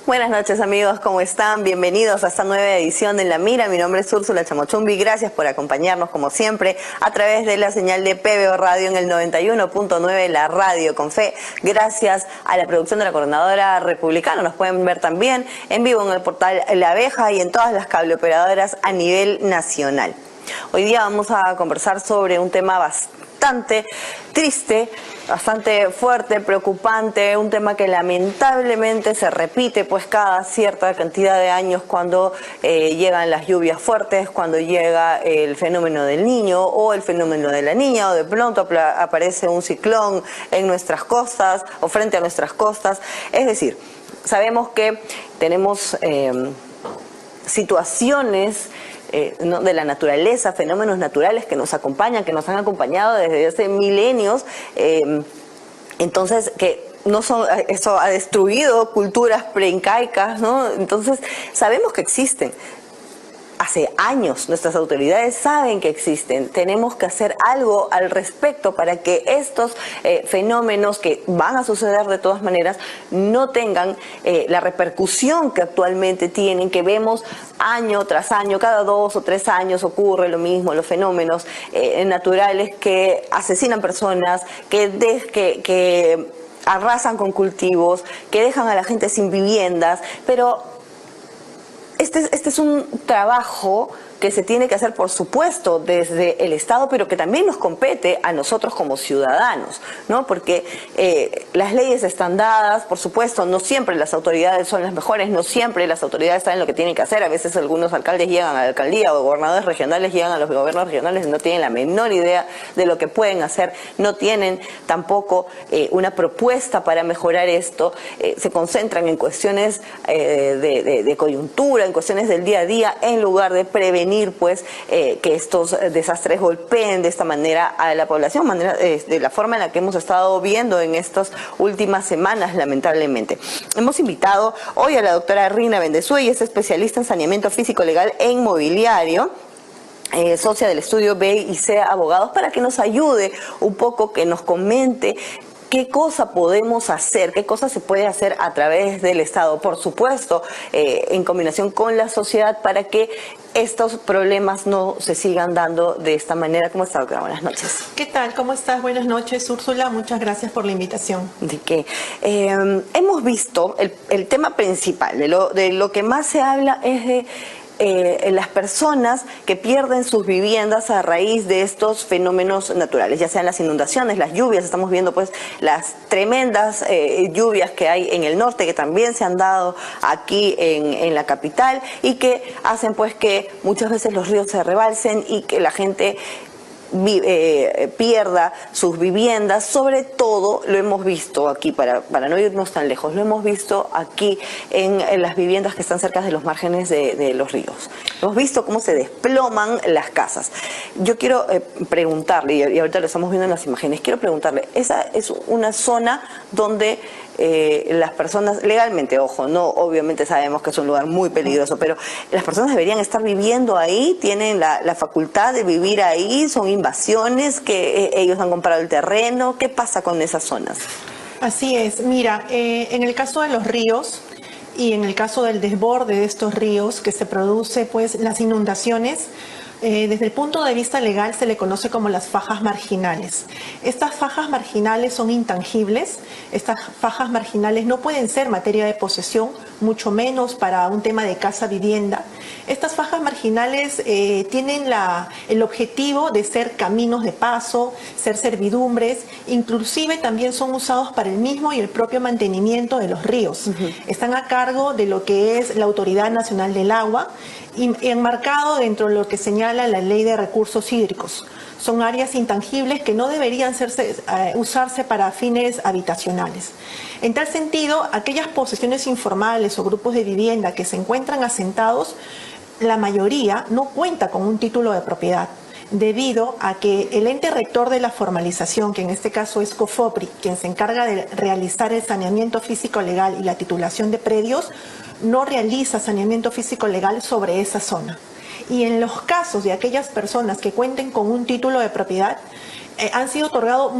Buenas noches amigos, ¿cómo están? Bienvenidos a esta nueva edición de La Mira. Mi nombre es Úrsula Chamochumbi. Gracias por acompañarnos como siempre a través de la señal de PBO Radio en el 91.9, la radio con fe. Gracias a la producción de la Coordinadora Republicana. Nos pueden ver también en vivo en el portal La Abeja y en todas las cableoperadoras a nivel nacional. Hoy día vamos a conversar sobre un tema bastante triste, bastante fuerte, preocupante, un tema que lamentablemente se repite pues cada cierta cantidad de años cuando llegan las lluvias fuertes, cuando llega el fenómeno del niño o el fenómeno de la niña, o de pronto aparece un ciclón en nuestras costas o frente a nuestras costas. Es decir, sabemos que tenemos situaciones de la naturaleza, fenómenos naturales que nos acompañan, que nos han acompañado desde hace milenios, entonces que no son, eso ha destruido culturas preincaicas, ¿no? Entonces sabemos que existen. Hace años nuestras autoridades saben que existen. Tenemos que hacer algo al respecto para que estos fenómenos que van a suceder de todas maneras no tengan la repercusión que actualmente tienen, que vemos año tras año, cada 2 o 3 años ocurre lo mismo, los fenómenos naturales que asesinan personas, que arrasan con cultivos, que dejan a la gente sin viviendas, pero este es un trabajo que se tiene que hacer, por supuesto, desde el Estado, pero que también nos compete a nosotros como ciudadanos, ¿no? Porque las leyes están dadas, por supuesto, no siempre las autoridades son las mejores, no siempre las autoridades saben lo que tienen que hacer. A veces algunos alcaldes llegan a la alcaldía o gobernadores regionales llegan a los gobiernos regionales y no tienen la menor idea de lo que pueden hacer, no tienen tampoco una propuesta para mejorar esto, se concentran en cuestiones de coyuntura, en cuestiones del día a día, en lugar de prevenir pues que estos desastres golpeen de esta manera a la población, de la forma en la que hemos estado viendo en estas últimas semanas, lamentablemente. Hemos invitado hoy a la doctora Rina Bendezúa, es especialista en saneamiento físico legal e inmobiliario, socia del estudio B&C Abogados, para que nos ayude un poco, que nos comente qué cosa podemos hacer, qué cosa se puede hacer a través del Estado, por supuesto, en combinación con la sociedad, para que estos problemas no se sigan dando de esta manera. ¿Cómo está, doctora? Buenas noches. ¿Qué tal? ¿Cómo estás? Buenas noches, Úrsula. Muchas gracias por la invitación. De que hemos visto el tema principal, de lo que más se habla es de las personas que pierden sus viviendas a raíz de estos fenómenos naturales, ya sean las inundaciones, las lluvias. Estamos viendo pues las tremendas lluvias que hay en el norte, que también se han dado aquí en la capital, y que hacen pues que muchas veces los ríos se rebalsen y que la gente pierda sus viviendas. Sobre todo lo hemos visto aquí, para no irnos tan lejos, lo hemos visto aquí en las viviendas que están cerca de los márgenes de los ríos. Hemos visto cómo se desploman las casas. Yo quiero preguntarle, y ahorita lo estamos viendo en las imágenes, quiero preguntarle, esa es una zona donde las personas, legalmente, ojo, no, obviamente sabemos que es un lugar muy peligroso, pero las personas deberían estar viviendo ahí, tienen la facultad de vivir ahí, son invasiones, que ellos han comprado el terreno. ¿Qué pasa con esas zonas? Así es, mira, en el caso de los ríos y en el caso del desborde de estos ríos que se produce pues las inundaciones, desde el punto de vista legal se le conoce como las fajas marginales. Estas fajas marginales son intangibles, estas fajas marginales no pueden ser materia de posesión, mucho menos para un tema de casa-vivienda. Estas fajas marginales tienen el objetivo de ser caminos de paso, ser servidumbres, inclusive también son usados para el mismo y el propio mantenimiento de los ríos. Están a cargo de lo que es la Autoridad Nacional del Agua y enmarcado dentro de lo que señala la Ley de Recursos Hídricos. Son áreas intangibles que no deberían usarse para fines habitacionales. En tal sentido, aquellas posesiones informales o grupos de vivienda que se encuentran asentados, la mayoría no cuenta con un título de propiedad, debido a que el ente rector de la formalización, que en este caso es COFOPRI, quien se encarga de realizar el saneamiento físico legal y la titulación de predios, no realiza saneamiento físico legal sobre esa zona. Y en los casos de aquellas personas que cuenten con un título de propiedad, han sido otorgados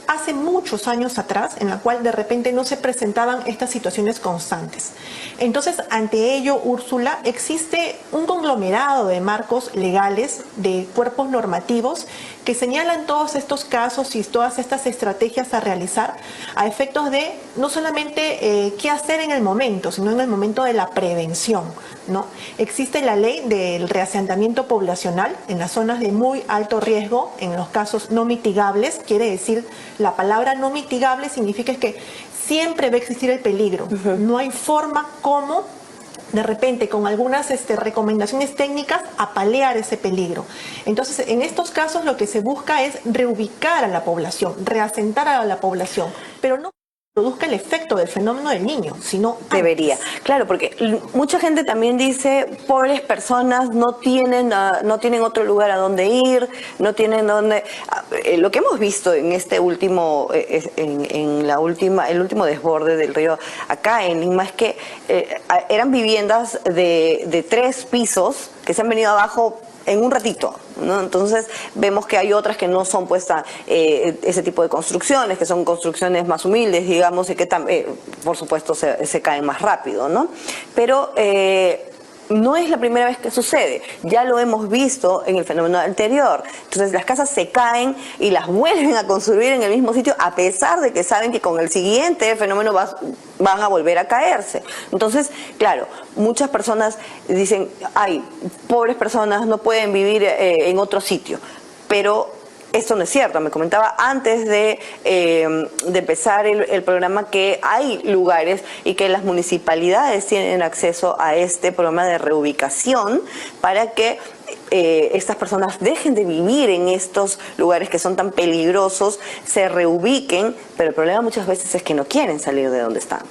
hace muchos años atrás, en la cual de repente no se presentaban estas situaciones constantes. Entonces, ante ello, Úrsula, existe un conglomerado de marcos legales, de cuerpos normativos, que señalan todos estos casos y todas estas estrategias a realizar a efectos de no solamente qué hacer en el momento, sino en el momento de la prevención, ¿no? Existe la ley del reasentamiento poblacional en las zonas de muy alto riesgo, en los casos no mitigables. Quiere decir, la palabra no mitigable significa que siempre va a existir el peligro. No hay forma como de repente con algunas recomendaciones técnicas a paliar ese peligro. Entonces, en estos casos lo que se busca es reubicar a la población, reasentar a la población, pero no produzca el efecto del fenómeno del niño, sino antes. Debería, claro, porque mucha gente también dice, pobres personas no tienen otro lugar a donde ir, no tienen donde... lo que hemos visto en este último, el último desborde del río acá en Lima es que eran viviendas de 3 pisos que se han venido abajo en un ratito, ¿no? Entonces vemos que hay otras que no son puestas ese tipo de construcciones, que son construcciones más humildes, digamos, y que por supuesto se caen más rápido, ¿no? Pero no es la primera vez que sucede, ya lo hemos visto en el fenómeno anterior. Entonces las casas se caen y las vuelven a construir en el mismo sitio a pesar de que saben que con el siguiente fenómeno van a volver a caerse. Entonces, claro, muchas personas dicen, ay, pobres personas no pueden vivir en otro sitio, pero esto no es cierto. Me comentaba antes de empezar el programa que hay lugares y que las municipalidades tienen acceso a este programa de reubicación para que estas personas dejen de vivir en estos lugares que son tan peligrosos, se reubiquen, pero el problema muchas veces es que no quieren salir de donde están.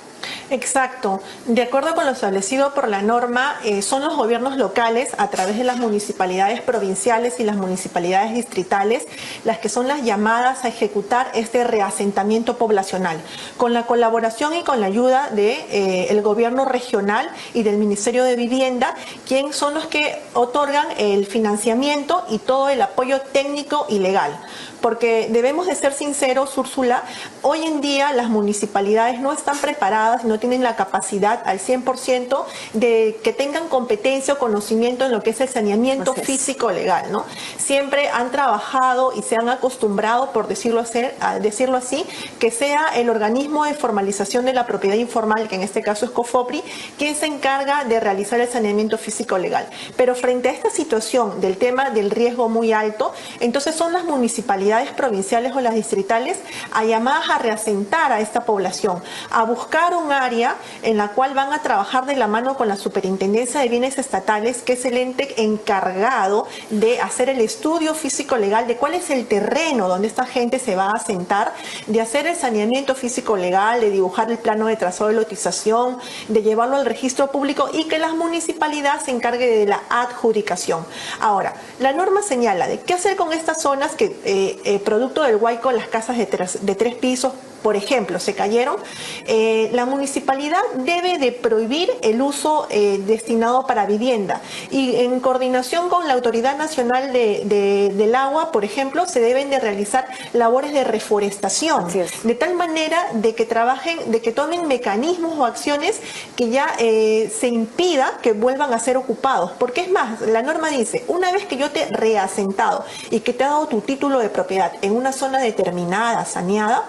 Exacto. De acuerdo con lo establecido por la norma, son los gobiernos locales, a través de las municipalidades provinciales y las municipalidades distritales, las que son las llamadas a ejecutar este reasentamiento poblacional, con la colaboración y con la ayuda del gobierno regional y del Ministerio de Vivienda, quien son los que otorgan el financiamiento y todo el apoyo técnico y legal. Porque debemos de ser sinceros, Úrsula, hoy en día las municipalidades no están preparadas, no tienen la capacidad al 100% de que tengan competencia o conocimiento en lo que es el saneamiento físico legal, ¿no? Siempre han trabajado y se han acostumbrado, por decirlo así, que sea el organismo de formalización de la propiedad informal, que en este caso es COFOPRI, quien se encarga de realizar el saneamiento físico legal. Pero frente a esta situación del tema del riesgo muy alto, entonces son las municipalidades provinciales o las distritales llamadas a reasentar a esta población, a buscar un área en la cual van a trabajar de la mano con la Superintendencia de Bienes Estatales, que es el ente encargado de hacer el estudio físico-legal de cuál es el terreno donde esta gente se va a asentar, de hacer el saneamiento físico-legal, de dibujar el plano de trazado de lotización, de llevarlo al registro público y que la municipalidad se encargue de la adjudicación. Ahora, la norma señala de qué hacer con estas zonas que producto del huaico, las casas de 3 pisos, por ejemplo, se cayeron. La municipalidad debe de prohibir el uso destinado para vivienda, y en coordinación con la Autoridad Nacional del Agua, por ejemplo, se deben de realizar labores de reforestación, de tal manera de que trabajen, de que tomen mecanismos o acciones que ya se impida que vuelvan a ser ocupados. Porque es más, la norma dice, una vez que yo te he reasentado y que te he dado tu título de propiedad en una zona determinada, saneada,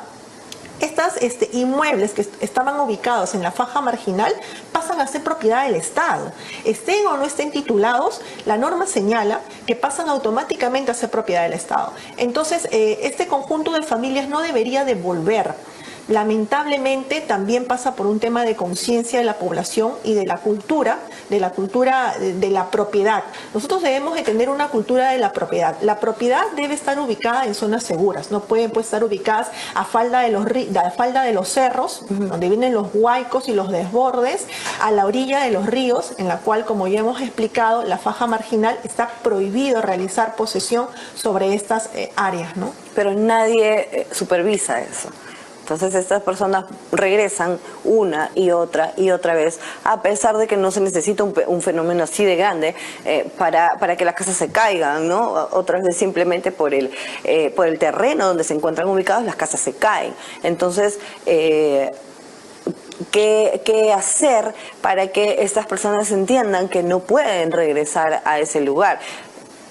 estos inmuebles que estaban ubicados en la faja marginal pasan a ser propiedad del Estado. Estén o no estén titulados, la norma señala que pasan automáticamente a ser propiedad del Estado. Entonces, este conjunto de familias no debería devolver. Lamentablemente también pasa por un tema de conciencia de la población y de la cultura de la propiedad. Nosotros debemos de tener una cultura de la propiedad. La propiedad debe estar ubicada en zonas seguras, no pueden estar ubicadas a falda de los cerros, donde vienen los huaicos y los desbordes, a la orilla de los ríos, en la cual, como ya hemos explicado, la faja marginal está prohibido realizar posesión sobre estas áreas, ¿no? Pero nadie supervisa eso. Entonces estas personas regresan una y otra vez, a pesar de que no se necesita un fenómeno así de grande para que las casas se caigan, ¿no? Otras veces simplemente por el terreno donde se encuentran ubicados las casas se caen. Entonces, ¿qué hacer para que estas personas entiendan que no pueden regresar a ese lugar?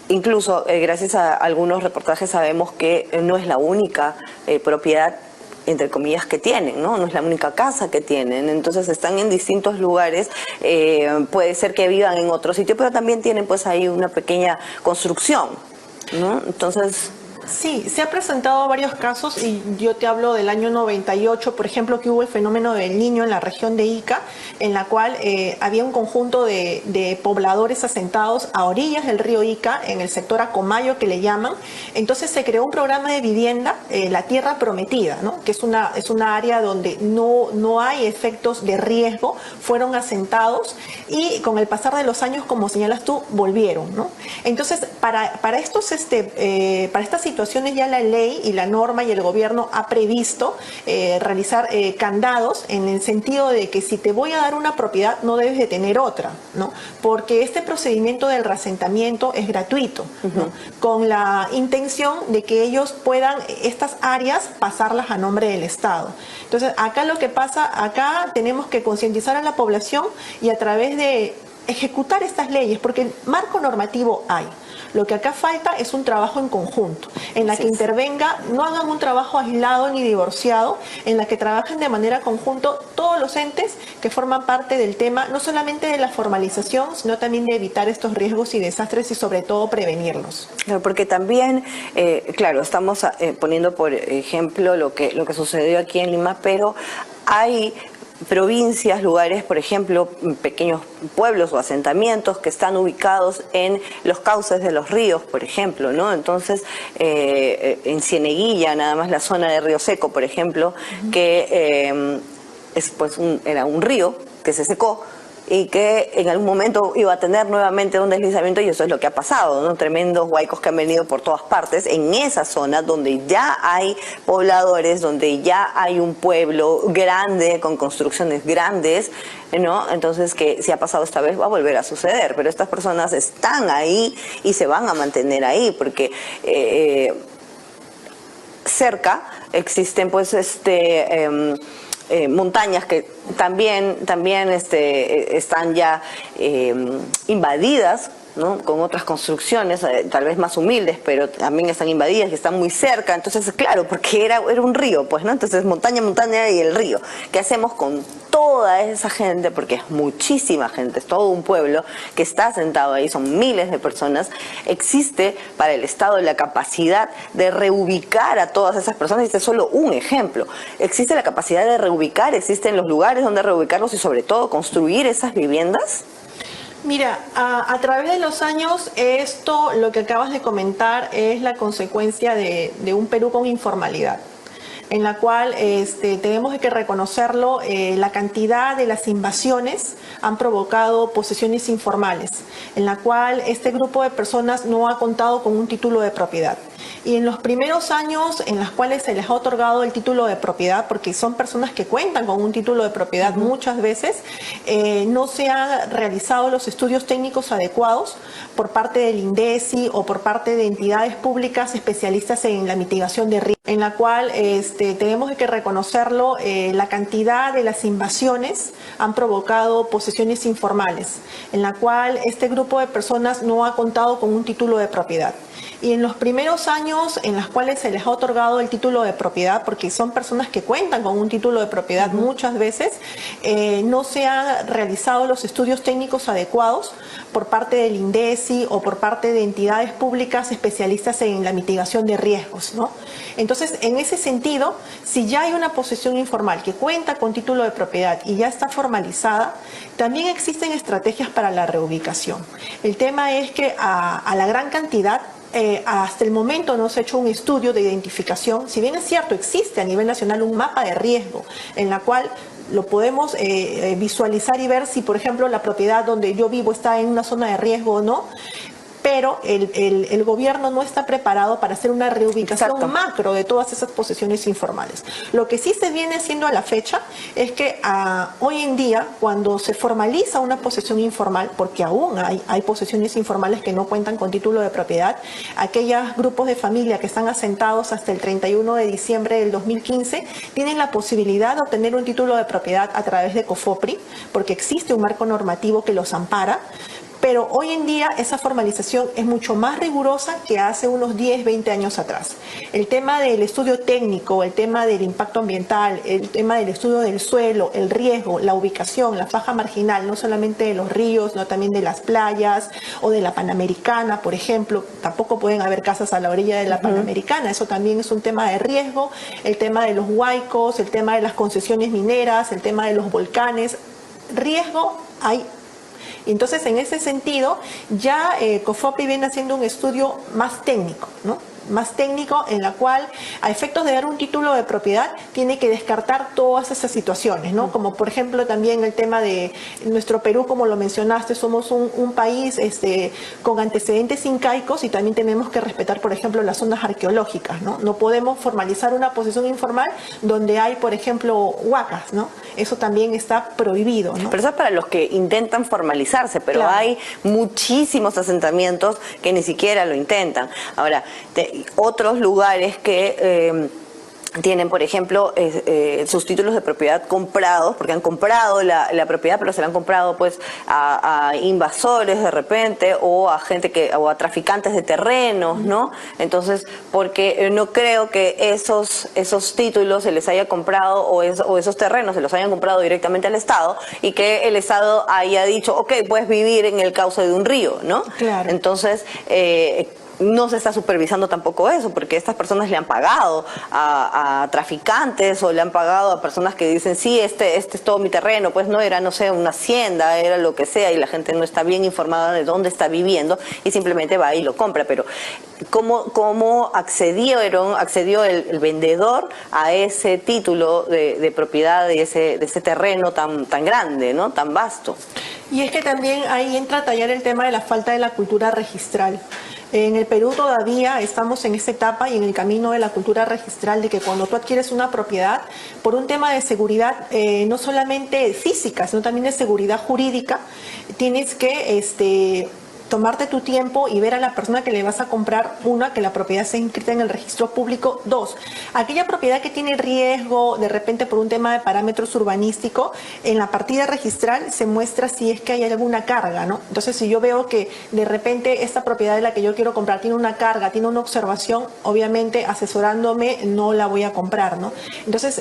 Incluso, gracias a algunos reportajes, sabemos que no es la única propiedad, entre comillas, que tienen, ¿no? No es la única casa que tienen. Entonces están en distintos lugares, puede ser que vivan en otro sitio, pero también tienen pues ahí una pequeña construcción, ¿no? Entonces... Sí, se ha presentado varios casos y yo te hablo del año 98, por ejemplo, que hubo el fenómeno del Niño en la región de Ica, en la cual había un conjunto de pobladores asentados a orillas del río Ica, en el sector Acomayo que le llaman. Entonces se creó un programa de vivienda, la Tierra Prometida, ¿no? Que es una área donde no hay efectos de riesgo, fueron asentados y con el pasar de los años, como señalas tú, volvieron, ¿no? Entonces, para estas situaciones ya la ley y la norma y el gobierno ha previsto realizar candados en el sentido de que si te voy a dar una propiedad no debes de tener otra, ¿no? Porque este procedimiento del reasentamiento es gratuito, ¿no? Con la intención de que ellos puedan estas áreas pasarlas a nombre del Estado. Entonces acá lo que pasa, acá tenemos que concientizar a la población y a través de ejecutar estas leyes, porque el marco normativo hay. Lo que acá falta es un trabajo en conjunto, en la que intervenga, no hagan un trabajo aislado ni divorciado, en la que trabajen de manera conjunto todos los entes que forman parte del tema, no solamente de la formalización, sino también de evitar estos riesgos y desastres y sobre todo prevenirlos. Porque también, claro, estamos poniendo por ejemplo lo que sucedió aquí en Lima, pero hay provincias, lugares, por ejemplo, pequeños pueblos o asentamientos que están ubicados en los cauces de los ríos, por ejemplo, ¿no? Entonces, en Cieneguilla, nada más la zona de Río Seco, por ejemplo, que era un río que se secó y que en algún momento iba a tener nuevamente un deslizamiento, y eso es lo que ha pasado, ¿no? Tremendos huaicos que han venido por todas partes en esa zona donde ya hay pobladores, donde ya hay un pueblo grande con construcciones grandes, ¿no? Entonces, que si ha pasado esta vez va a volver a suceder, pero estas personas están ahí y se van a mantener ahí porque cerca existen pues montañas que también están ya invadidas, ¿no? Con otras construcciones, tal vez más humildes, pero también están invadidas y están muy cerca. Entonces, claro, porque era un río, pues, ¿no? Entonces, montaña y el río. ¿Qué hacemos con toda esa gente? Porque es muchísima gente, es todo un pueblo que está sentado ahí, son miles de personas. Existe para el Estado la capacidad de reubicar a todas esas personas, y este es solo un ejemplo. Existe la capacidad de reubicar, existen los lugares donde reubicarlos y sobre todo construir esas viviendas. Mira, a través de los años, esto, lo que acabas de comentar, es la consecuencia de un Perú con informalidad, en la cual tenemos que reconocerlo, la cantidad de las invasiones han provocado posesiones informales, en la cual este grupo de personas no ha contado con un título de propiedad. Y en los primeros años en los cuales se les ha otorgado el título de propiedad, porque son personas que cuentan con un título de propiedad muchas veces, no se han realizado los estudios técnicos adecuados por parte del INDECI o por parte de entidades públicas especialistas en la mitigación de riesgos, en la cual tenemos que reconocerlo, la cantidad de las invasiones han provocado posesiones informales, en la cual este grupo de personas no ha contado con un título de propiedad. Y en los primeros años en los cuales se les ha otorgado el título de propiedad, porque son personas que cuentan con un título de propiedad muchas veces, no se han realizado los estudios técnicos adecuados por parte del INDECI o por parte de entidades públicas especialistas en la mitigación de riesgos, ¿no? Entonces, en ese sentido, si ya hay una posesión informal que cuenta con título de propiedad y ya está formalizada, también existen estrategias para la reubicación. El tema es que a la gran cantidad, hasta el momento no se ha hecho un estudio de identificación. Si bien es cierto, existe a nivel nacional un mapa de riesgo en la cual lo podemos visualizar y ver si, por ejemplo, la propiedad donde yo vivo está en una zona de riesgo o no, pero pero el gobierno no está preparado para hacer una reubicación Exacto. macro de todas esas posesiones informales. Lo que sí se viene haciendo a la fecha es que hoy en día, cuando se formaliza una posesión informal, porque aún hay posesiones informales que no cuentan con título de propiedad, aquellos grupos de familia que están asentados hasta el 31 de diciembre del 2015 tienen la posibilidad de obtener un título de propiedad a través de COFOPRI, porque existe un marco normativo que los ampara. Pero hoy en día esa formalización es mucho más rigurosa que hace unos 10, 20 años atrás. El tema del estudio técnico, el tema del impacto ambiental, el tema del estudio del suelo, el riesgo, la ubicación, la faja marginal, no solamente de los ríos, sino también de las playas o de la Panamericana, por ejemplo. Tampoco pueden haber casas a la orilla de la Panamericana. Eso también es un tema de riesgo. El tema de los huaicos, el tema de las concesiones mineras, el tema de los volcanes. Riesgo hay. Entonces, en ese sentido, ya COFOPRI viene haciendo un estudio más técnico, ¿no? Más técnico, en la cual, a efectos de dar un título de propiedad, tiene que descartar todas esas situaciones, ¿no? Como por ejemplo también el tema de nuestro Perú, como lo mencionaste, somos un país con antecedentes incaicos y también tenemos que respetar, por ejemplo, las zonas arqueológicas, ¿no? No podemos formalizar una posesión informal donde hay, por ejemplo, huacas, ¿no? Eso también está prohibido, ¿no? Pero eso es para los que intentan formalizarse, pero Claro. hay muchísimos asentamientos que ni siquiera lo intentan. Ahora, otros lugares que tienen, por ejemplo, sus títulos de propiedad comprados, porque han comprado la propiedad, pero se la han comprado pues a invasores de repente, o a gente o a traficantes de terrenos, ¿no? Entonces, porque no creo que esos títulos se les haya comprado o esos terrenos se los hayan comprado directamente al Estado y que el Estado haya dicho, ok, puedes vivir en el cauce de un río, ¿no? Claro. Entonces, no se está supervisando tampoco eso, porque estas personas le han pagado a traficantes o le han pagado a personas que dicen, sí, este es todo mi terreno, pues no era, no sé, una hacienda, era lo que sea, y la gente no está bien informada de dónde está viviendo y simplemente va y lo compra. Pero ¿cómo accedió el vendedor a ese título de propiedad de ese terreno tan grande, ¿no? Tan vasto? Y es que también ahí entra a tallar el tema de la falta de la cultura registral. En el Perú todavía estamos en esta etapa y en el camino de la cultura registral de que cuando tú adquieres una propiedad, por un tema de seguridad, no solamente física, sino también de seguridad jurídica, tienes que tomarte tu tiempo y ver a la persona que le vas a comprar, una, que la propiedad sea inscrita en el registro público, dos, aquella propiedad que tiene riesgo, de repente por un tema de parámetros urbanísticos, en la partida registral se muestra si es que hay alguna carga, ¿no? Entonces, si yo veo que de repente esta propiedad de la que yo quiero comprar tiene una carga, tiene una observación, obviamente asesorándome no la voy a comprar, ¿no? Entonces,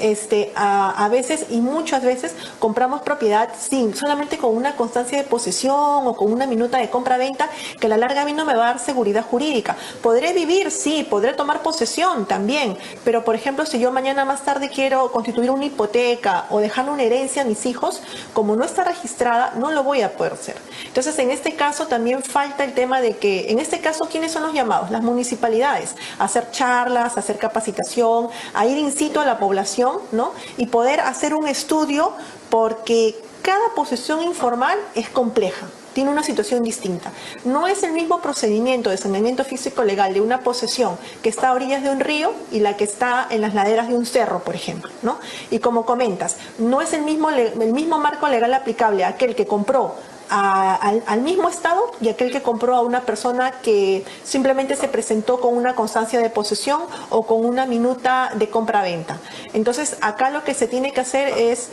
a veces y muchas veces compramos propiedad solamente con una constancia de posesión o con una minuta de compra-venta, que a la larga a mí no me va a dar seguridad jurídica. Podré vivir, sí, podré tomar posesión también, pero por ejemplo, si yo mañana más tarde quiero constituir una hipoteca o dejarle una herencia a mis hijos, como no está registrada, no lo voy a poder hacer. Entonces, en este caso también falta el tema de que, en este caso, ¿quiénes son los llamados? Las municipalidades, a hacer charlas, a hacer capacitación, a ir in situ a la población, ¿no? Y poder hacer un estudio, porque cada posesión informal es compleja. Tiene una situación distinta. No es el mismo procedimiento de saneamiento físico legal de una posesión que está a orillas de un río y la que está en las laderas de un cerro, por ejemplo, ¿no? Y como comentas, no es el mismo marco legal aplicable a aquel que compró al mismo estado y aquel que compró a una persona que simplemente se presentó con una constancia de posesión o con una minuta de compra-venta. Entonces, acá lo que se tiene que hacer es,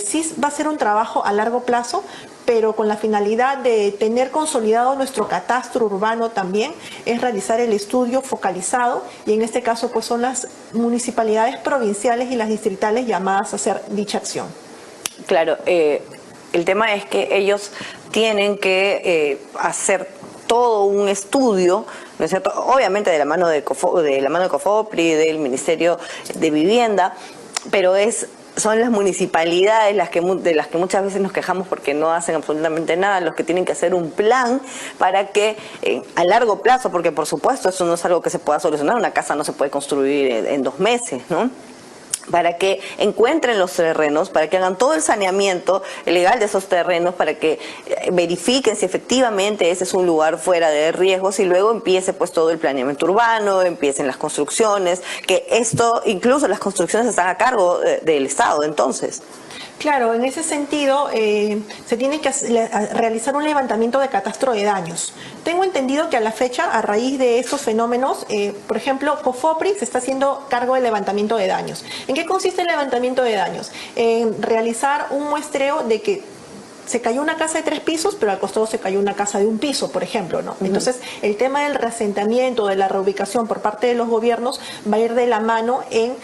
sí va a ser un trabajo a largo plazo, pero con la finalidad de tener consolidado nuestro catastro urbano también, es realizar el estudio focalizado, y en este caso pues son las municipalidades provinciales y las distritales llamadas a hacer dicha acción. Claro, el tema es que ellos tienen que hacer todo un estudio, ¿no es cierto? Obviamente de la mano de COFOPRI, del Ministerio de Vivienda, pero son las municipalidades de las que muchas veces nos quejamos porque no hacen absolutamente nada, los que tienen que hacer un plan para que a largo plazo, porque por supuesto eso no es algo que se pueda solucionar, una casa no se puede construir en 2 meses, ¿no? para que encuentren los terrenos, para que hagan todo el saneamiento legal de esos terrenos, para que verifiquen si efectivamente ese es un lugar fuera de riesgos y luego empiece pues todo el planeamiento urbano, empiecen las construcciones, que esto, incluso las construcciones están a cargo del Estado, entonces. Claro, en ese sentido se tiene que realizar un levantamiento de catastro de daños. Tengo entendido que a la fecha, a raíz de estos fenómenos, por ejemplo, COFOPRI se está haciendo cargo del levantamiento de daños. ¿En qué consiste el levantamiento de daños? En realizar un muestreo de que se cayó una casa de 3 pisos, pero al costado se cayó una casa de 1 piso, por ejemplo, ¿no? Entonces, el tema del reasentamiento, de la reubicación por parte de los gobiernos va a ir de la mano en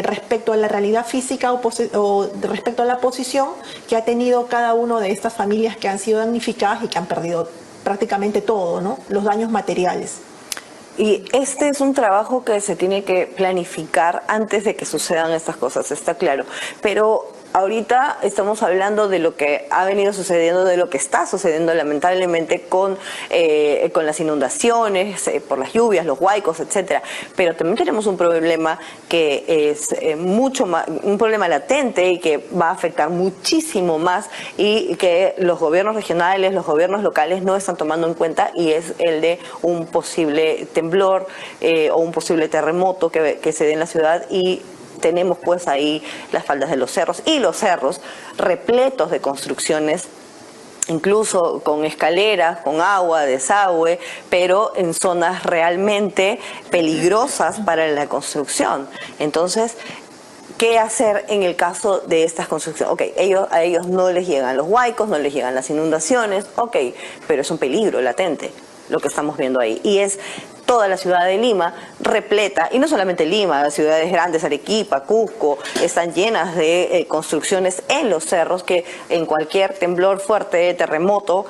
respecto a la realidad física o respecto a la posición que ha tenido cada uno de estas familias que han sido damnificadas y que han perdido prácticamente todo, ¿no? Los daños materiales. Y este es un trabajo que se tiene que planificar antes de que sucedan estas cosas, está claro. Pero ahorita estamos hablando de lo que ha venido sucediendo, de lo que está sucediendo lamentablemente con las inundaciones, por las lluvias, los huaicos, etcétera. Pero también tenemos un problema que es mucho más, un problema latente y que va a afectar muchísimo más y que los gobiernos regionales, los gobiernos locales no están tomando en cuenta, y es el de un posible temblor o un posible terremoto que se dé en la ciudad. Y tenemos pues ahí las faldas de los cerros y los cerros repletos de construcciones, incluso con escaleras, con agua, desagüe, pero en zonas realmente peligrosas para la construcción. Entonces, ¿qué hacer en el caso de estas construcciones? Ok, a ellos no les llegan los huaicos, no les llegan las inundaciones, ok, pero es un peligro latente lo que estamos viendo ahí. Y es toda la ciudad de Lima repleta, y no solamente Lima, las ciudades grandes, Arequipa, Cusco, están llenas de construcciones en los cerros que en cualquier temblor fuerte, terremoto,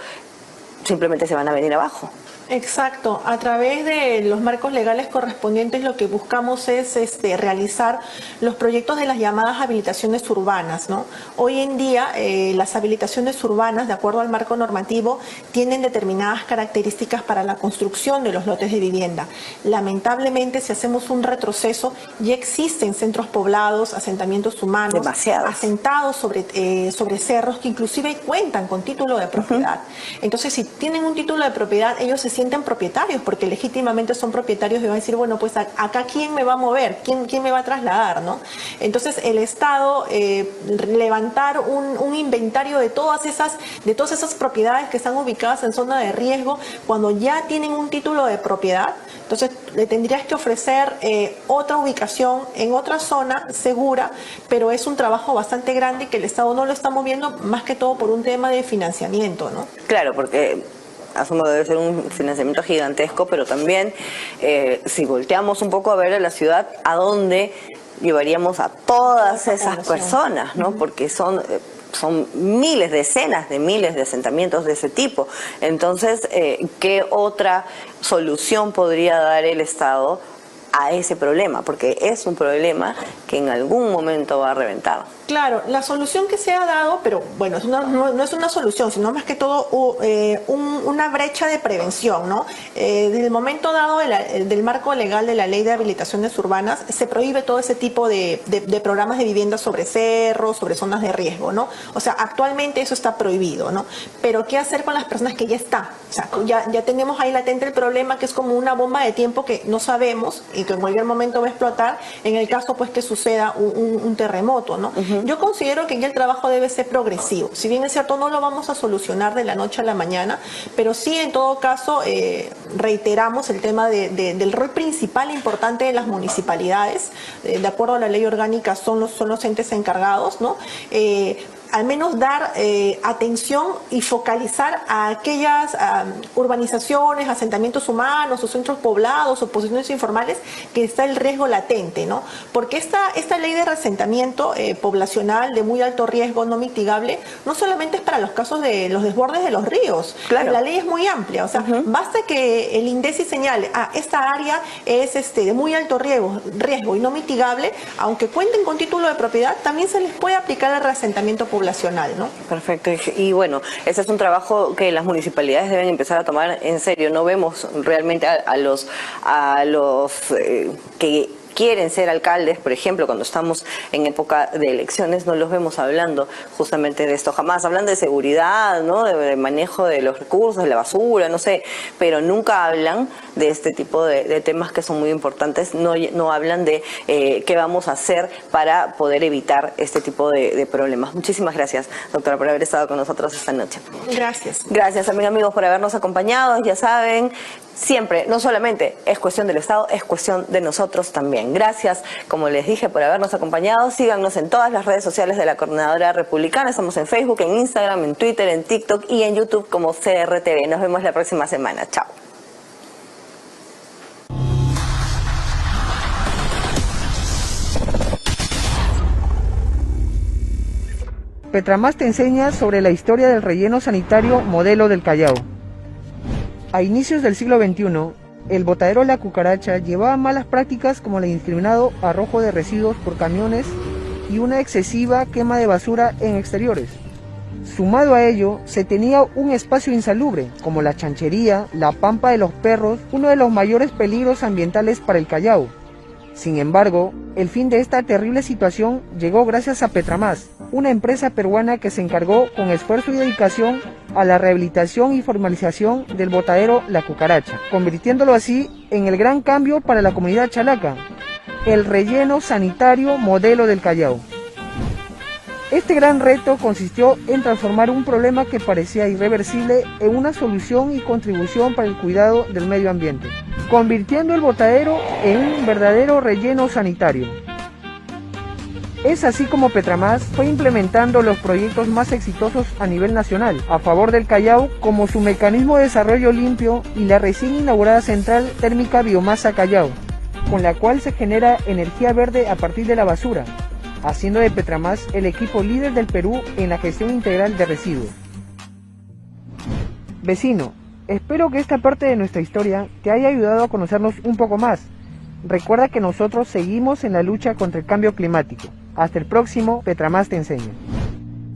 simplemente se van a venir abajo. Exacto, a través de los marcos legales correspondientes lo que buscamos es realizar los proyectos de las llamadas habilitaciones urbanas, ¿no? Hoy en día las habilitaciones urbanas, de acuerdo al marco normativo, tienen determinadas características para la construcción de los lotes de vivienda. Lamentablemente, si hacemos un retroceso, ya existen centros poblados, asentamientos humanos, asentados sobre cerros que inclusive cuentan con título de propiedad. Entonces, si tienen un título de propiedad, ellos se sienten propietarios porque legítimamente son propietarios y van a decir, bueno, pues acá ¿quién me va a mover? ¿Quién me va a trasladar? ¿No? Entonces el Estado levantar un inventario de todas esas propiedades que están ubicadas en zona de riesgo cuando ya tienen un título de propiedad. Entonces le tendrías que ofrecer otra ubicación en otra zona segura, pero es un trabajo bastante grande que el Estado no lo está moviendo, más que todo por un tema de financiamiento, ¿no? Claro, porque asumo debe ser un financiamiento gigantesco, pero también si volteamos un poco a ver a la ciudad, ¿a dónde llevaríamos a todas esas personas? ¿No? Porque son miles, decenas de miles de asentamientos de ese tipo. Entonces, ¿qué otra solución podría dar el Estado a ese problema? Porque es un problema que en algún momento va a reventar. Claro, la solución que se ha dado, pero bueno, no es una solución, sino más que todo una brecha de prevención, ¿no? Desde el momento dado del marco legal de la Ley de Habilitaciones Urbanas, se prohíbe todo ese tipo de programas de vivienda sobre cerros, sobre zonas de riesgo, ¿no? O sea, actualmente eso está prohibido, ¿no? Pero ¿qué hacer con las personas que ya está? O sea, ya tenemos ahí latente el problema, que es como una bomba de tiempo que no sabemos y que en cualquier momento va a explotar en el caso pues que suceda un terremoto, ¿no? Yo considero que ya el trabajo debe ser progresivo. Si bien es cierto, no lo vamos a solucionar de la noche a la mañana, pero sí, en todo caso, reiteramos el tema del rol principal e importante de las municipalidades. De acuerdo a la ley orgánica, son los entes encargados, ¿no? Al menos dar atención y focalizar a aquellas urbanizaciones, asentamientos humanos o centros poblados o posiciones informales que está el riesgo latente, ¿no? Porque esta ley de reasentamiento poblacional de muy alto riesgo no mitigable no solamente es para los casos de los desbordes de los ríos. Claro. La ley es muy amplia, o sea, basta que el INDECI señale, esta área es de muy alto riesgo y no mitigable, aunque cuenten con título de propiedad, también se les puede aplicar el reasentamiento poblacional, ¿no? Perfecto. Y bueno, ese es un trabajo que las municipalidades deben empezar a tomar en serio. No vemos realmente a los que quieren ser alcaldes, por ejemplo, cuando estamos en época de elecciones, no los vemos hablando justamente de esto. Jamás hablan de seguridad, ¿no? De manejo de los recursos, de la basura, no sé, pero nunca hablan de este tipo de temas que son muy importantes. No hablan de qué vamos a hacer para poder evitar este tipo de problemas. Muchísimas gracias, doctora, por haber estado con nosotros esta noche. Gracias. Gracias también, amigos, por habernos acompañado. Ya saben, siempre, no solamente es cuestión del Estado, es cuestión de nosotros también. Gracias, como les dije, por habernos acompañado. Síganos en todas las redes sociales de la Coordinadora Republicana. Estamos en Facebook, en Instagram, en Twitter, en TikTok y en YouTube como CRTV. Nos vemos la próxima semana. Chao. Petramás te enseña sobre la historia del relleno sanitario modelo del Callao. A inicios del siglo XXI, el botadero La Cucaracha llevaba malas prácticas como el indiscriminado arrojo de residuos por camiones y una excesiva quema de basura en exteriores. Sumado a ello, se tenía un espacio insalubre, como la chanchería, la pampa de los perros, uno de los mayores peligros ambientales para el Callao. Sin embargo, el fin de esta terrible situación llegó gracias a Petramás, una empresa peruana que se encargó con esfuerzo y dedicación a la rehabilitación y formalización del botadero La Cucaracha, convirtiéndolo así en el gran cambio para la comunidad chalaca, el relleno sanitario modelo del Callao. Este gran reto consistió en transformar un problema que parecía irreversible en una solución y contribución para el cuidado del medio ambiente, convirtiendo el botadero en un verdadero relleno sanitario. Es así como Petramás fue implementando los proyectos más exitosos a nivel nacional a favor del Callao, como su mecanismo de desarrollo limpio y la recién inaugurada central térmica Biomasa Callao, con la cual se genera energía verde a partir de la basura, haciendo de Petramás el equipo líder del Perú en la gestión integral de residuos. Vecino, espero que esta parte de nuestra historia te haya ayudado a conocernos un poco más. Recuerda que nosotros seguimos en la lucha contra el cambio climático. Hasta el próximo Petramás te enseña.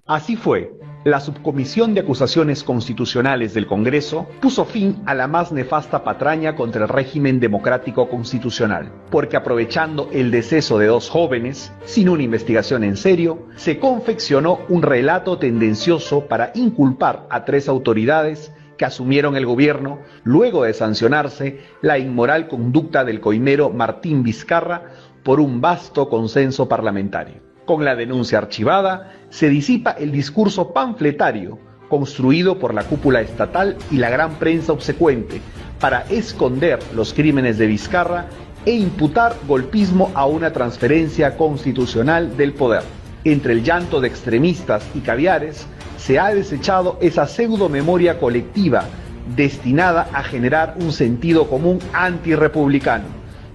Así fue. La Subcomisión de Acusaciones Constitucionales del Congreso puso fin a la más nefasta patraña contra el régimen democrático constitucional, porque aprovechando el deceso de 2 jóvenes, sin una investigación en serio, se confeccionó un relato tendencioso para inculpar a 3 autoridades que asumieron el gobierno luego de sancionarse la inmoral conducta del coimero Martín Vizcarra por un vasto consenso parlamentario. Con la denuncia archivada, se disipa el discurso panfletario construido por la cúpula estatal y la gran prensa obsecuente para esconder los crímenes de Vizcarra e imputar golpismo a una transferencia constitucional del poder. Entre el llanto de extremistas y caviares, se ha desechado esa pseudo-memoria colectiva destinada a generar un sentido común antirrepublicano,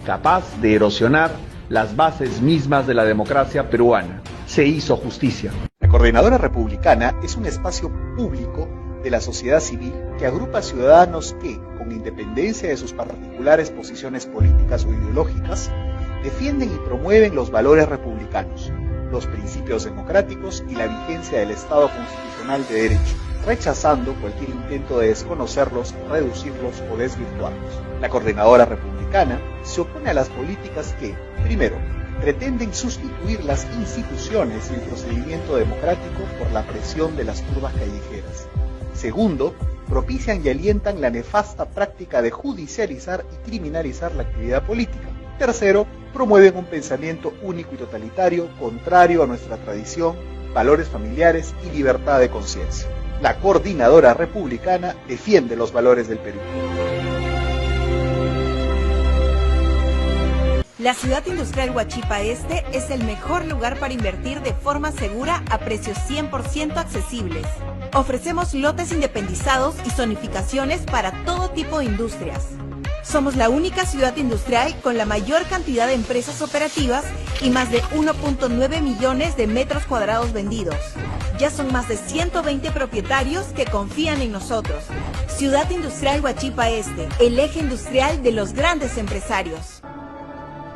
capaz de erosionar las bases mismas de la democracia peruana. Se hizo justicia. La Coordinadora Republicana es un espacio público de la sociedad civil que agrupa ciudadanos que, con independencia de sus particulares posiciones políticas o ideológicas, defienden y promueven los valores republicanos, los principios democráticos y la vigencia del Estado constitucional de derecho, rechazando cualquier intento de desconocerlos, reducirlos o desvirtuarlos. La Coordinadora Republicana se opone a las políticas que, primero, pretenden sustituir las instituciones y el procedimiento democrático por la presión de las turbas callejeras. Segundo, propician y alientan la nefasta práctica de judicializar y criminalizar la actividad política. Tercero, promueven un pensamiento único y totalitario contrario a nuestra tradición, valores familiares y libertad de conciencia. La Coordinadora Republicana defiende los valores del Perú. La ciudad industrial Huachipa Este es el mejor lugar para invertir de forma segura a precios 100% accesibles. Ofrecemos lotes independizados y zonificaciones para todo tipo de industrias. Somos la única ciudad industrial con la mayor cantidad de empresas operativas y más de 1.9 millones de metros cuadrados vendidos. Ya son más de 120 propietarios que confían en nosotros. Ciudad Industrial Huachipa Este, el eje industrial de los grandes empresarios.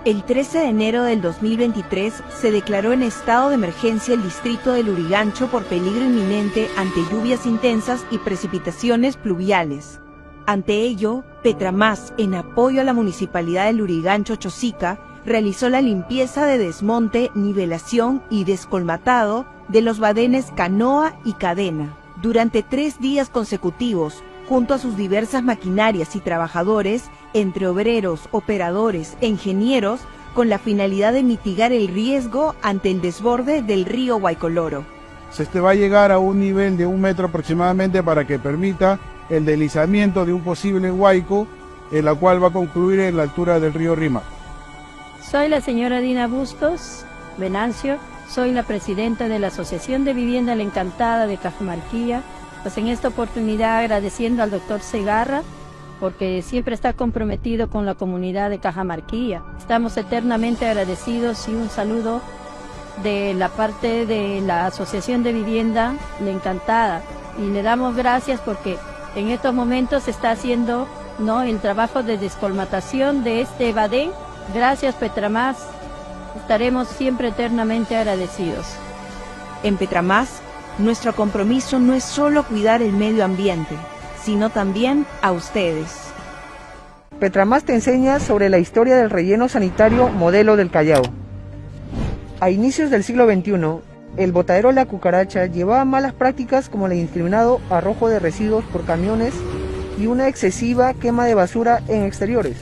El 13 de enero del 2023 se declaró en estado de emergencia el distrito de Lurigancho por peligro inminente ante lluvias intensas y precipitaciones pluviales. Ante ello, Petramás, en apoyo a la Municipalidad de Lurigancho Chosica, realizó la limpieza de desmonte, nivelación y descolmatado de los badenes Canoa y Cadena. Durante 3 días consecutivos, junto a sus diversas maquinarias y trabajadores, entre obreros, operadores e ingenieros, con la finalidad de mitigar el riesgo ante el desborde del río Guaycoloro. Este va a llegar a un nivel de 1 metro aproximadamente para que permita el deslizamiento de un posible huaico, en la cual va a concluir en la altura del río Rímac. Soy la señora Dina Bustos Venancio, soy la presidenta de la Asociación de Vivienda La Encantada de Cajamarquilla. Pues en esta oportunidad agradeciendo al doctor Segarra, porque siempre está comprometido con la comunidad de Cajamarquilla. Estamos eternamente agradecidos y un saludo de la parte de la Asociación de Vivienda La Encantada. Y le damos gracias porque en estos momentos se está haciendo el trabajo de descolmatación de este badén. Gracias, Petramás. Estaremos siempre eternamente agradecidos. En Petramás, nuestro compromiso no es solo cuidar el medio ambiente, sino también a ustedes. Petramás te enseña sobre la historia del relleno sanitario modelo del Callao. A inicios del siglo XXI, el botadero La Cucaracha llevaba malas prácticas como el indiscriminado arrojo de residuos por camiones y una excesiva quema de basura en exteriores.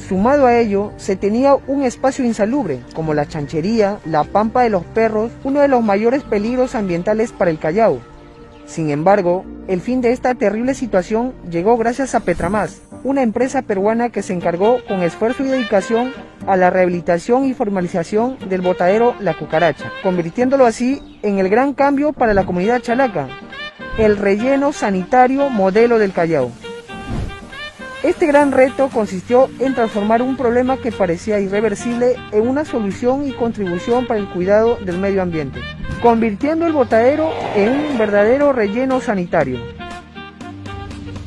Sumado a ello, se tenía un espacio insalubre, como la chanchería, la pampa de los perros, uno de los mayores peligros ambientales para el Callao. Sin embargo, el fin de esta terrible situación llegó gracias a Petramás, una empresa peruana que se encargó con esfuerzo y dedicación a la rehabilitación y formalización del botadero La Cucaracha, convirtiéndolo así en el gran cambio para la comunidad chalaca, el relleno sanitario modelo del Callao. Este gran reto consistió en transformar un problema que parecía irreversible en una solución y contribución para el cuidado del medio ambiente, convirtiendo el botadero en un verdadero relleno sanitario.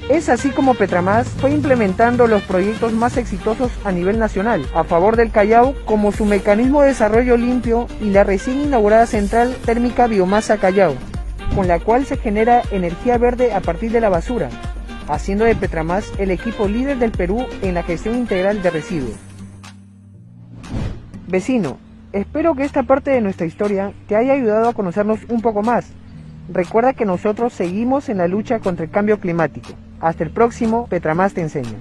Es así como Petramás fue implementando los proyectos más exitosos a nivel nacional a favor del Callao, como su mecanismo de desarrollo limpio y la recién inaugurada central térmica Biomasa Callao, con la cual se genera energía verde a partir de la basura, haciendo de Petramás el equipo líder del Perú en la gestión integral de residuos. Vecino, espero que esta parte de nuestra historia te haya ayudado a conocernos un poco más. Recuerda que nosotros seguimos en la lucha contra el cambio climático. Hasta el próximo Petramás te enseña.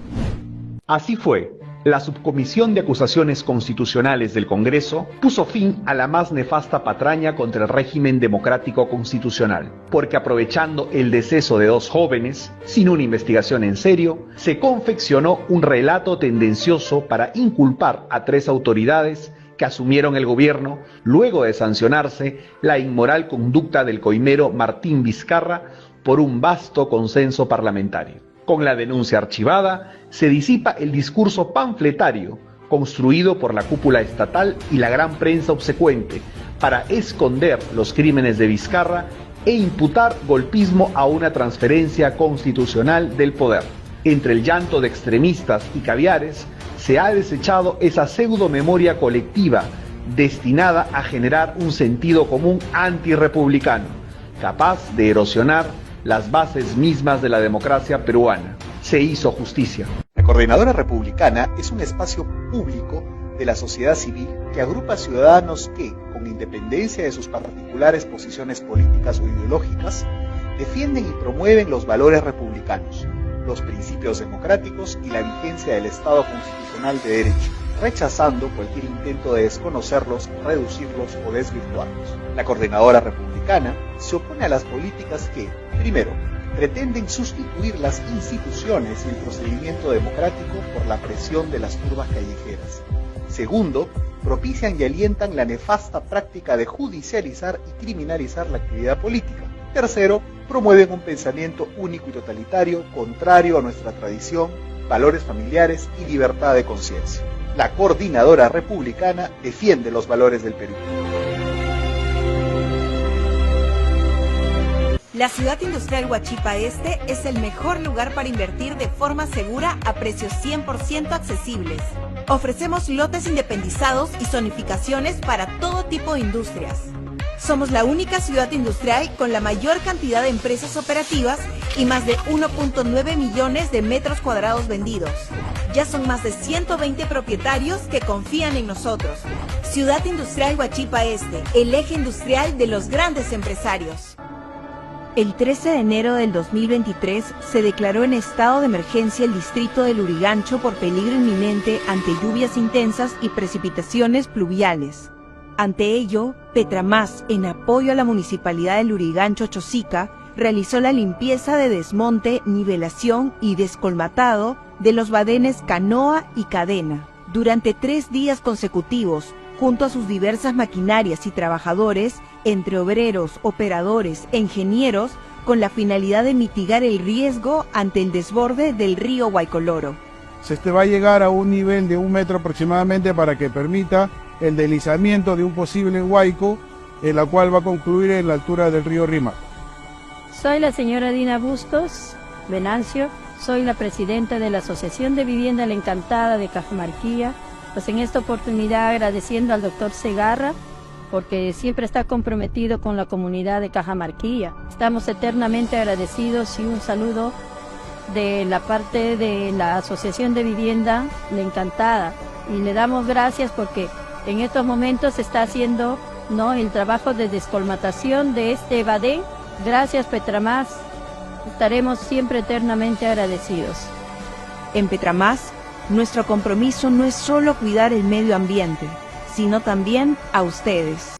Así fue. La Subcomisión de Acusaciones Constitucionales del Congreso puso fin a la más nefasta patraña contra el régimen democrático constitucional, porque aprovechando el deceso de 2 jóvenes, sin una investigación en serio, se confeccionó un relato tendencioso para inculpar a 3 autoridades que asumieron el gobierno luego de sancionarse la inmoral conducta del coimero Martín Vizcarra por un vasto consenso parlamentario. Con la denuncia archivada, se disipa el discurso panfletario construido por la cúpula estatal y la gran prensa obsecuente para esconder los crímenes de Vizcarra e imputar golpismo a una transferencia constitucional del poder. Entre el llanto de extremistas y caviares, se ha desechado esa pseudo-memoria colectiva destinada a generar un sentido común antirrepublicano, capaz de erosionar las bases mismas de la democracia peruana. Se hizo justicia. La Coordinadora Republicana es un espacio público de la sociedad civil que agrupa ciudadanos que, con independencia de sus particulares posiciones políticas o ideológicas, defienden y promueven los valores republicanos, los principios democráticos y la vigencia del Estado constitucional de derecho, rechazando cualquier intento de desconocerlos, reducirlos o desvirtuarlos. La Coordinadora Republicana se opone a las políticas que, primero, pretenden sustituir las instituciones y el procedimiento democrático por la presión de las turbas callejeras. Segundo, propician y alientan la nefasta práctica de judicializar y criminalizar la actividad política. Tercero, promueven un pensamiento único y totalitario, contrario a nuestra tradición, valores familiares y libertad de conciencia. La Coordinadora Republicana defiende los valores del Perú. La ciudad industrial Huachipa Este es el mejor lugar para invertir de forma segura a precios 100% accesibles. Ofrecemos lotes independizados y zonificaciones para todo tipo de industrias. Somos la única ciudad industrial con la mayor cantidad de empresas operativas y más de 1.9 millones de metros cuadrados vendidos. Ya son más de 120 propietarios que confían en nosotros. Ciudad Industrial Huachipa Este, el eje industrial de los grandes empresarios. El 13 de enero del 2023 se declaró en estado de emergencia el distrito de Lurigancho por peligro inminente ante lluvias intensas y precipitaciones pluviales. Ante ello, Petramás, en apoyo a la Municipalidad de Lurigancho-Chosica, realizó la limpieza de desmonte, nivelación y descolmatado de los badenes Canoa y Cadena. Durante 3 días consecutivos, junto a sus diversas maquinarias y trabajadores, entre obreros, operadores e ingenieros, con la finalidad de mitigar el riesgo ante el desborde del río Huaycoloro. Este va a llegar a un nivel de 1 metro aproximadamente para que permita el deslizamiento de un posible huaico, en la cual va a concluir en la altura del río Rímac. Soy la señora Dina Bustos Venancio, soy la presidenta de la Asociación de Vivienda La Encantada de Cajamarquilla. Pues en esta oportunidad agradeciendo al doctor Segarra, porque siempre está comprometido con la comunidad de Cajamarquilla. Estamos eternamente agradecidos y un saludo de la parte de la Asociación de Vivienda La Encantada. Y le damos gracias porque en estos momentos se está haciendo el trabajo de descolmatación de este badén. Gracias Petramás, estaremos siempre eternamente agradecidos. En Petramás, nuestro compromiso no es solo cuidar el medio ambiente, sino también a ustedes.